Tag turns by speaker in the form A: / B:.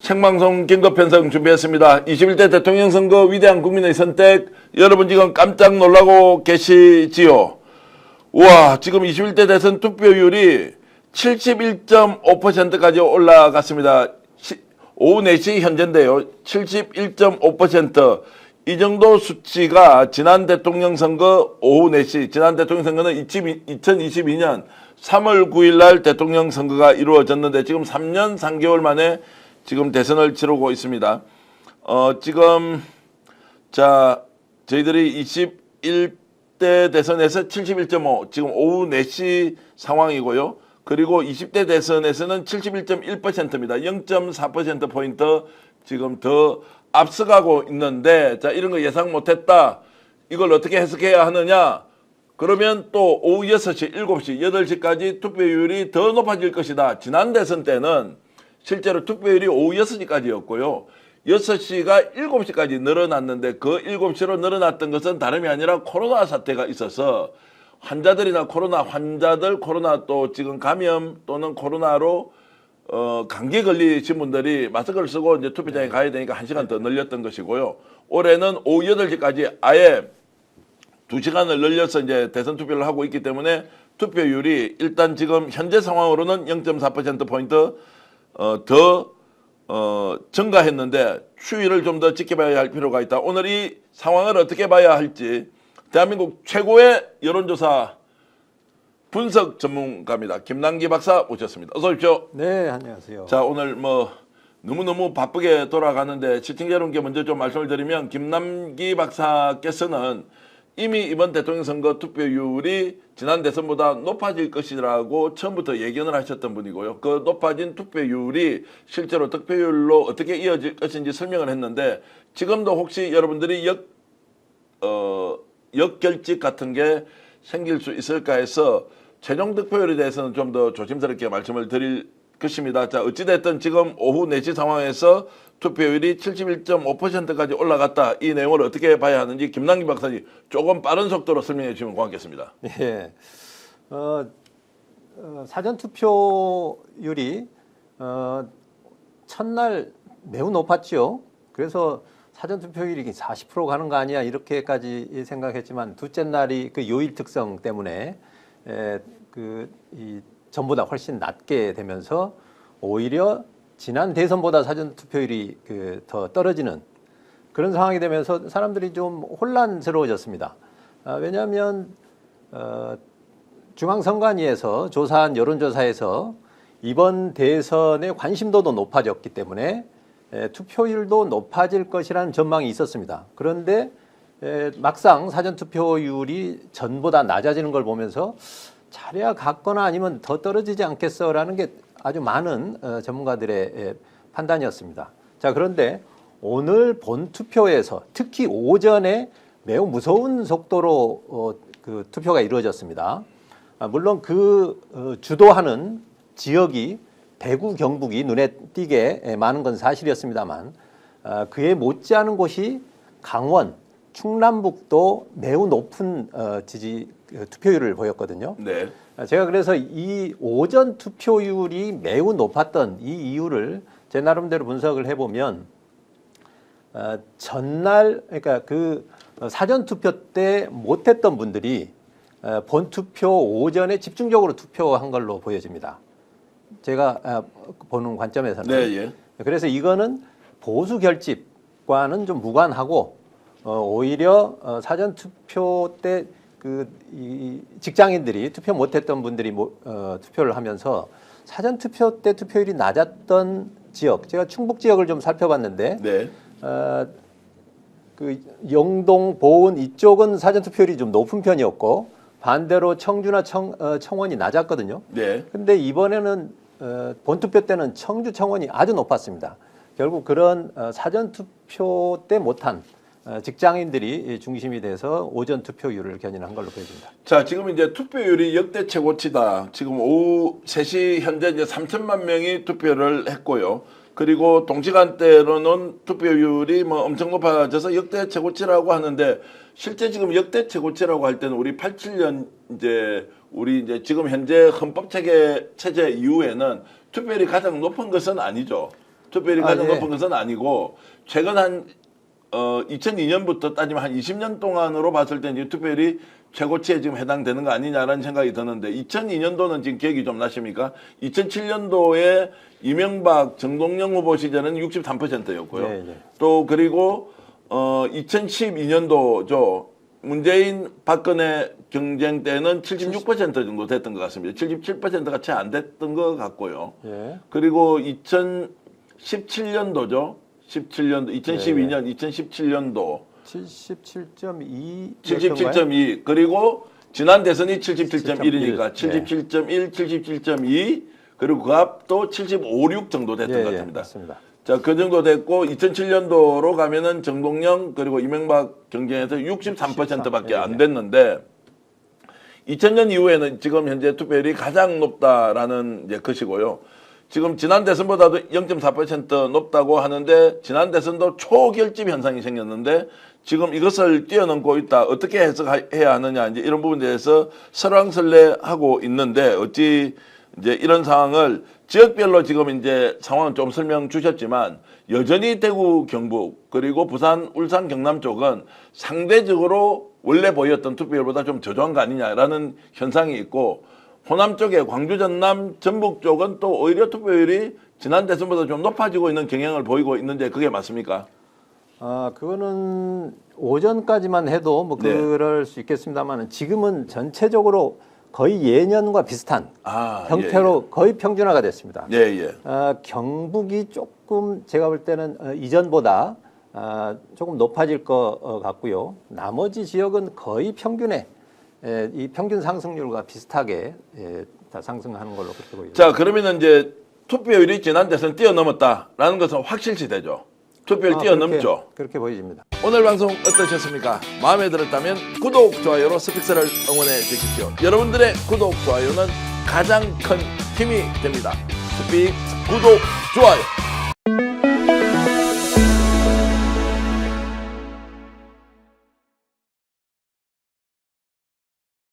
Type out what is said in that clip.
A: 생방송 긴급편성 준비했습니다. 21대 대통령 선거 위대한 국민의 선택, 여러분 지금 깜짝 놀라고 계시지요? 우와, 지금 21대 대선 투표율이 71.5%까지 올라갔습니다. 오후 4시 현재인데요. 71.5%. 이 정도 수치가 지난 대통령 선거 오후 4시, 지난 대통령 선거는 2022년 3월 9일 날 대통령 선거가 이루어졌는데 지금 3년 3개월 만에 지금 대선을 치르고 있습니다. 지금 저희들이 21대 대선에서 71.5, 지금 오후 4시 상황이고요. 그리고 20대 대선에서는 71.1%입니다. 0.4%포인트 지금 더 앞서가고 있는데, 자, 이런 거 예상 못했다. 이걸 어떻게 해석해야 하느냐? 그러면 또 오후 6시, 7시, 8시까지 투표율이 더 높아질 것이다. 지난 대선 때는 실제로 투표율이 오후 6시까지였고요. 6시가 7시까지 늘어났는데 그 7시로 늘어났던 것은 다름이 아니라 코로나 사태가 있어서 환자들이나 코로나 환자들, 코로나 또 지금 감염 또는 코로나로 감기 걸리신 분들이 마스크를 쓰고 이제 투표장에 가야 되니까 1시간 더 늘렸던 것이고요. 올해는 오후 8시까지 아예 2시간을 늘려서 이제 대선 투표를 하고 있기 때문에 투표율이 일단 지금 현재 상황으로는 0.4%포인트 더 증가했는데 추이를 좀 더 지켜봐야 할 필요가 있다. 오늘 이 상황을 어떻게 봐야 할지 대한민국 최고의 여론조사 분석 전문가입니다. 김남기 박사 모셨습니다. 어서 오십시오.
B: 네, 안녕하세요.
A: 자, 오늘 너무너무 바쁘게 돌아가는데 시청자 여러분께 먼저 좀 말씀을 드리면 김남기 박사께서는 이미 이번 대통령 선거 투표율이 지난 대선보다 높아질 것이라고 처음부터 예견을 하셨던 분이고요. 그 높아진 투표율이 실제로 득표율로 어떻게 이어질 것인지 설명을 했는데 지금도 혹시 여러분들이 역결집 같은 게 생길 수 있을까 해서 최종 득표율에 대해서는 좀 더 조심스럽게 말씀을 드릴 것입니다. 자, 어찌됐든 지금 오후 4시 상황에서 투표율이 71.5%까지 올라갔다. 이 내용을 어떻게 봐야 하는지 김남기 박사님 조금 빠른 속도로 설명해 주시면 고맙겠습니다.
B: 예. 사전 투표율이 첫날 매우 높았죠. 그래서 사전 투표율이 40% 가는 거 아니야 이렇게까지 생각했지만 둘째 날이 그 요일 특성 때문에 이 전보다 훨씬 낮게 되면서 오히려 지난 대선보다 사전 투표율이 더 떨어지는 그런 상황이 되면서 사람들이 좀 혼란스러워졌습니다. 왜냐하면 중앙선관위에서 조사한 여론조사에서 이번 대선의 관심도도 높아졌기 때문에 투표율도 높아질 것이라는 전망이 있었습니다. 그런데 막상 사전 투표율이 전보다 낮아지는 걸 보면서 차례가 같거나 아니면 더 떨어지지 않겠어라는 게 아주 많은 전문가들의 판단이었습니다. 자, 그런데 오늘 본 투표에서 특히 오전에 매우 무서운 속도로 그 투표가 이루어졌습니다. 물론 주도하는 지역이 대구, 경북이 눈에 띄게 많은 건 사실이었습니다만 그에 못지않은 곳이 강원, 충남북도 매우 높은 투표율을 보였거든요.
A: 네.
B: 제가 그래서 이 오전 투표율이 매우 높았던 이 이유를 제 나름대로 분석을 해보면 전날 그러니까 그 사전 투표 때 못했던 분들이 본 투표 오전에 집중적으로 투표한 걸로 보여집니다. 제가 보는 관점에서는.
A: 네, 예.
B: 그래서 이거는 보수 결집과는 좀 무관하고 오히려 사전 투표 때 이 직장인들이 투표 못했던 분들이 투표를 하면서 사전 투표 때 투표율이 낮았던 지역, 제가 충북 지역을 좀 살펴봤는데,
A: 네.
B: 그 영동, 보은 이쪽은 사전 투표율이 좀 높은 편이었고 반대로 청주나 청원이 낮았거든요.
A: 네.
B: 근데 이번에는 본 투표 때는 청주, 청원이 아주 높았습니다. 결국 그런 사전 투표 때 못한 직장인들이 중심이 돼서 오전 투표율을 견인한 걸로 보여집니다.
A: 자, 지금 이제 투표율이 역대 최고치다. 지금 오후 3시 현재 이제 3천만 명이 투표를 했고요. 그리고 동시간대로는 투표율이 엄청 높아져서 역대 최고치라고 하는데 실제 지금 역대 최고치라고 할 때는 우리 87년 우리 지금 현재 헌법 체제 이후에는 투표율이 가장 높은 것은 아니죠. 투표율이 가장
B: 예.
A: 높은 것은 아니고 최근 한 2002년부터 따지면 한 20년 동안으로 봤을 때 이제 투표율이 최고치에 지금 해당되는 거 아니냐라는 생각이 드는데 2002년도는 지금 기억이 좀 나십니까? 2007년도에 이명박 정동영 후보 시절은 63%였고요.
B: 네, 네.
A: 또 그리고 2012년도죠. 문재인 박근혜 경쟁 때는 76% 정도 됐던 것 같습니다. 77%가 채 안 됐던 것 같고요.
B: 예.
A: 그리고 2017년도죠. 2012년, 2017년도
B: 77.2.
A: 77.2 그리고 지난 대선이 77.1이니까
B: 77.1.
A: 77.1, 77.2 그리고 그 앞도 75, 6 정도 됐던
B: 예,
A: 것
B: 예,
A: 같습니다.
B: 맞습니다.
A: 자, 그 정도 됐고 2007년도로 가면은 정동영 그리고 이명박 경쟁에서 63%밖에 안 됐는데 2000년 이후에는 지금 현재 투표율이 가장 높다라는 이제 것이고요. 지금 지난 대선보다도 0.4% 높다고 하는데 지난 대선도 초결집 현상이 생겼는데 지금 이것을 뛰어넘고 있다. 어떻게 해석해야 하느냐 이제 이런 부분에 대해서 설왕설래하고 있는데 어찌 이제 이런 상황을 지역별로 지금 이제 상황은 좀 설명 주셨지만 여전히 대구, 경북 그리고 부산, 울산, 경남 쪽은 상대적으로 원래 보였던 투표율보다 좀 저조한 거 아니냐라는 현상이 있고 호남 쪽에 광주, 전남, 전북 쪽은 또 오히려 투표율이 지난 대선보다 좀 높아지고 있는 경향을 보이고 있는데 그게 맞습니까?
B: 아, 그거는 오전까지만 해도 뭐
A: 네.
B: 그럴 수 있겠습니다만 지금은 전체적으로 거의 예년과 비슷한 형태로 거의 평준화가 됐습니다.
A: 예, 예.
B: 경북이 조금 제가 볼 때는 이전보다 조금 높아질 것 같고요. 나머지 지역은 거의 평균에 이 평균 상승률과 비슷하게 다 상승하는 걸로 그렇게 보입니다.
A: 자, 그러면 이제 투표율이 지난 대선 뛰어넘었다라는 것은 확실시 되죠. 투표율 뛰어넘죠.
B: 그렇게 보여집니다.
A: 오늘 방송 어떠셨습니까? 마음에 들었다면 구독, 좋아요로 스픽스를 응원해 주십시오. 여러분들의 구독, 좋아요는 가장 큰 힘이 됩니다. 스픽 구독, 좋아요.